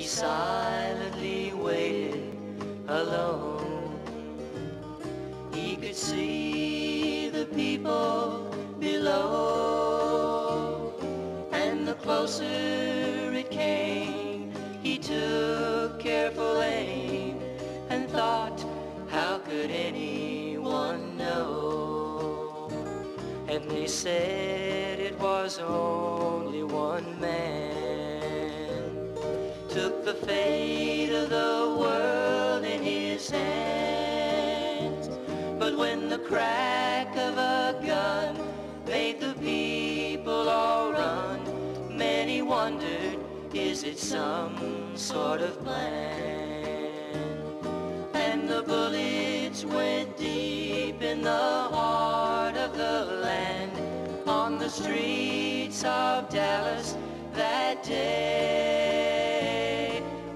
He silently waited alone. He could see the people below, and the closer it came, he took careful aim and thought, how could anyone know? And they said it was only one man took the fate of the world in his hands. But when the crack of a gun made the people all run, many wondered, is it some sort of plan? And the bullets went deep in the heart of the land. On the streets of Dallas that day,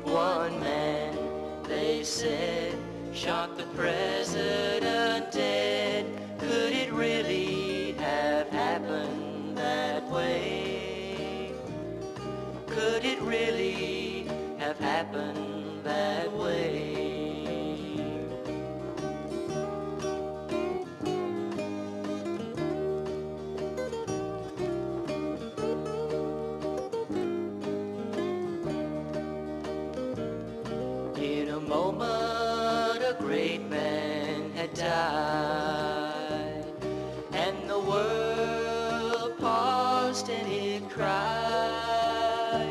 one man, they said, shot the president dead. Could it really have happened that way? Could it really have happened that way? In a moment a great man had died, and the world paused and it cried.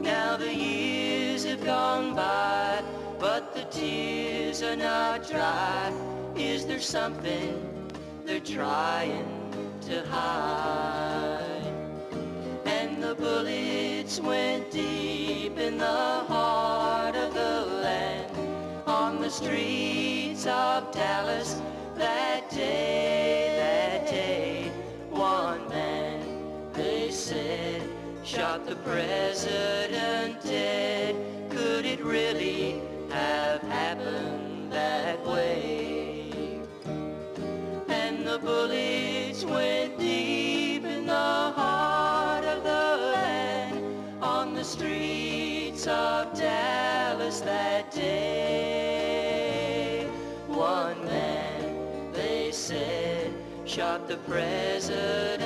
Now the years have gone by, but the tears are not dry. Is there something they're trying to hide? And the bullets went deep in the heart of the land. On the streets of Dallas that day, one man, they said, shot the president dead. Could it really have happened that way? And the bullets went deep in the heart of the land. On the streets of Dallas that day, one man, they said, shot the president